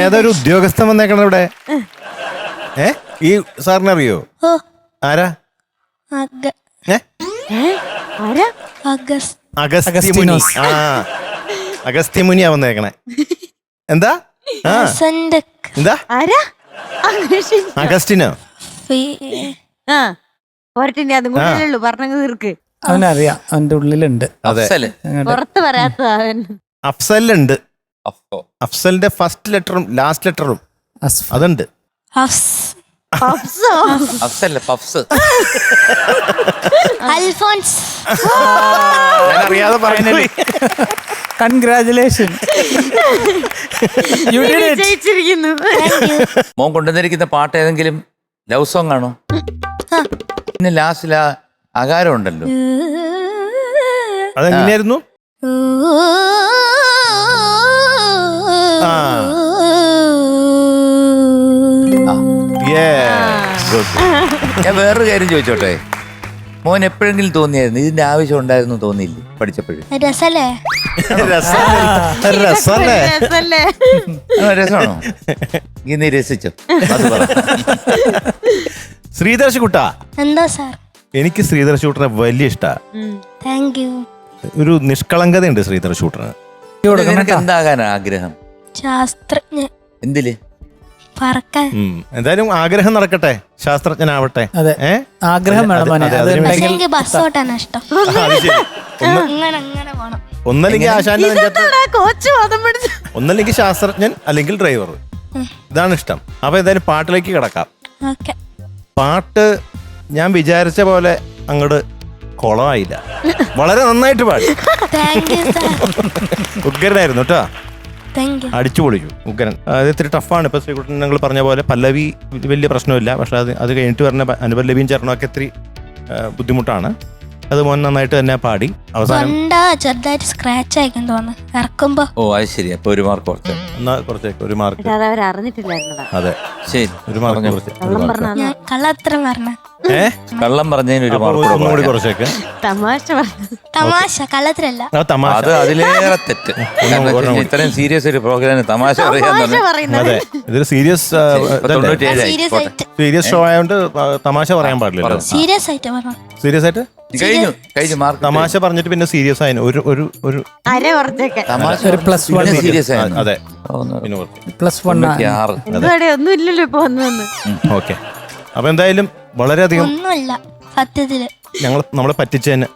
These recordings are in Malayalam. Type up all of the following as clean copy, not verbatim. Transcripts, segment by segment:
ഏതൊരു ഉദ്യോഗസ്ഥൻ വന്നേക്കണം ഇവിടെ. ഈ സാറിനെ അറിയോ? ആരാ? അഗസ്ത്യമുനി. അഗസ്ത്യമുനിയാ വന്നേക്കണേ. എന്താ എന്താ അഗസ്റ്റിനോ? അവനറിയാം, അവന്റെ ഉള്ളിലുണ്ട്. പുറത്ത് പറയാത്ത അഫ്സലുണ്ട്. അഫ്സലിന്റെ ഫസ്റ്റ് ലെറ്ററും ലാസ്റ്റ് ലെറ്ററും അതുണ്ട്. അറിയാതെ പറയുന്നത്. കൺഗ്രാജുലേഷൻ. മോൻ കൊണ്ടുവന്നിരിക്കുന്ന പാട്ട് ഏതെങ്കിലും ലവ് സോങ് ആണോ? പിന്നെ ലാസ്റ്റിൽ അകാരം ഉണ്ടല്ലോ, അതെങ്ങനെയായിരുന്നു? ഞാൻ വേറൊരു കാര്യം ചോദിച്ചോട്ടെ, മോൻ എപ്പോഴെങ്കിലും തോന്നിയായിരുന്നു ഇതിന്റെ ആവശ്യം ഉണ്ടായിരുന്നു? തോന്നിയില്ലേ പഠിച്ചപ്പോഴും? രസമാണോ? നീ രസിച്ചോ? അത് പറ. ശ്രീധർഷ് കുട്ടാ. എന്താ സാർ? എനിക്ക് ശ്രീധർഷ് കുട്ടനെ വലിയ ഇഷ്ടമാണ്. Thank you. ഒരു നിഷ്കളങ്കതയുണ്ട് ശ്രീധർഷ് കുട്ടന്. എന്താകാനാ ആഗ്രഹം? ശാസ്ത്രജ്ഞൻ. എന്തില്? പറക്കാൻ. എന്തായാലും ആഗ്രഹം നടക്കട്ടെ, ശാസ്ത്രജ്ഞനാവട്ടെ. ആഗ്രഹം വേണം. ബസ് ഓട്ടാണ് ഇഷ്ടം. ഒന്നല്ലെങ്കിൽ ആശാന്റെ ഒന്നല്ലെങ്കിൽ ശാസ്ത്രജ്ഞൻ അല്ലെങ്കിൽ ഡ്രൈവർ, ഇതാണ് ഇഷ്ടം. അപ്പൊ എന്തായാലും പാട്ടിലേക്ക് കിടക്കാം. പാട്ട് ഞാൻ വിചാരിച്ച പോലെ അങ്ങോട്ട് കുളമായില്ല, വളരെ നന്നായിട്ട് പാടി. ഉഗ്രനായിരുന്നു കേട്ടോ, അടിച്ചു പൊളിച്ചു. ഉഗ്രൻ. അത് ഇത്തിരി ടഫാണ്. ഇപ്പൊ ശ്രീകുട്ടൻ നിങ്ങൾ പറഞ്ഞ പോലെ പല്ലവി വലിയ പ്രശ്നമില്ല, പക്ഷെ അത് കഴിഞ്ഞിട്ട് പറഞ്ഞ അനുപല്ലവിയും ചരണമൊക്കെ ഇത്തിരി ബുദ്ധിമുട്ടാണ്. അത് മോൻ നന്നായിട്ട് തന്നെ പാടി. അവസാനം ചെറുതായിട്ട് സ്ക്രാച്ച് ആയിക്കാൻ തോന്നുന്നു ഇറക്കുമ്പോ. ഓ അത് ശരി. അപ്പൊ ഒരു മാർക്ക് കുറച്ച്, കുറച്ചേക്ക് ഒരു മാർക്ക്. അതെ ശരി, ഒരു മാർക്ക് കുറച്ച്. കള്ളത്തരം പറഞ്ഞ കള്ളം പറഞ്ഞതിന് ഒരു മാർക്ക് കുറച്ചേക്ക്. തമാശ, കള്ളത്തരല്ല. അത് അതിലേറെ തെറ്റ്. ഇത്രയും സീരിയസ് ഒരു പ്രോഗ്രാമിന് തമാശ പറയാൻ. അതെ, ഇതൊരു സീരിയസ് ഷോ ആയതുകൊണ്ട് തമാശ പറയാൻ പാടില്ലല്ലോ. സീരിയസ് ആയിട്ട് പറഞ്ഞു. സീരിയസ് ആയിട്ട് കഴിഞ്ഞു മാർക്ക്. തമാശ പറഞ്ഞിട്ട് പിന്നെ സീരിയസ് ആയിരുന്നു. ഒരു തമാശ സീരിയസ് ആയിരുന്നു. അതെ, ഒന്നും ഇല്ലല്ലോ ഇപ്പൊ വന്നു. ഓക്കെ. അപ്പൊ എന്തായാലും വളരെയധികം ഒന്നുമില്ല സത്യത്തില് നമ്മളെ പറ്റിച്ചതിന്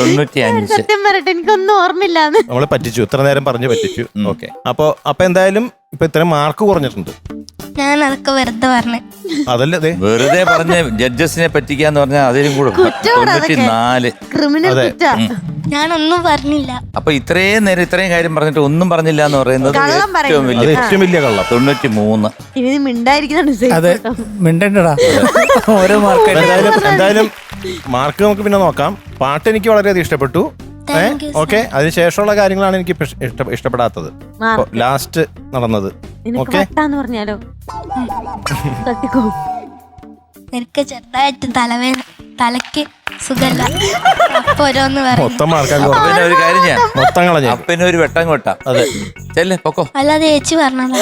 95. സത്യം പറയട്ടെ, എനിക്കൊന്നും ഓർമ്മയില്ല. നമ്മളെ പറ്റിച്ചു, ഇത്ര നേരം പറഞ്ഞു പറ്റിച്ചു. ഓക്കെ. അപ്പൊ എന്തായാലും ഇപ്പൊ ഇത്രയും മാർക്ക് കുറഞ്ഞിട്ടുണ്ട്. ഞാൻ അതൊക്കെ വെറുതെ പറഞ്ഞു. അതല്ലേ വെറുതെ പറഞ്ഞ ജഡ്ജസിനെ പറ്റിക്കാന്ന് പറഞ്ഞാൽ അതിലും കൂടെ 94. ഞാനൊന്നും പറഞ്ഞില്ല. അപ്പൊ ഇത്രയും നേരം ഇത്രയും കാര്യം പറഞ്ഞിട്ട് ഒന്നും പറഞ്ഞില്ല എന്ന് പറയുന്നത് ഏറ്റവും വലിയ കള്ളം. 93. ഇനി മിണ്ടായിരിക്കുന്നതാണ്. അതെ, മിണ്ടണ്ടടാ. ഓരോ മാർക്ക്. എന്തായാലും മാർക്ക് നമുക്ക് പിന്നെ നോക്കാം. പാട്ട് എനിക്ക് വളരെയധികം ഇഷ്ടപ്പെട്ടു. ഓക്കെ. അതിനുശേഷമുള്ള കാര്യങ്ങളാണ് എനിക്ക് ഇഷ്ടപ്പെടാത്തത്. ലാസ്റ്റ് നടന്നത്. ഓക്കെ. പറഞ്ഞാലോ എനിക്ക് ചെറുതായിട്ട് തലവേദന, തലക്ക് സുഖല്ല. അപ്പൊ ഓരോന്ന് മൊത്തം മാർക്കാൻ ഒരു കാര്യം ചെയ്യാം, മൊത്തം കളഞ്ഞു. അപ്പനെ ഒരു വെട്ടം കൊട്ടാം. അതെ ചെല്ലേ പൊക്കോ. അല്ലാതെ ചേച്ചി പറഞ്ഞതാ.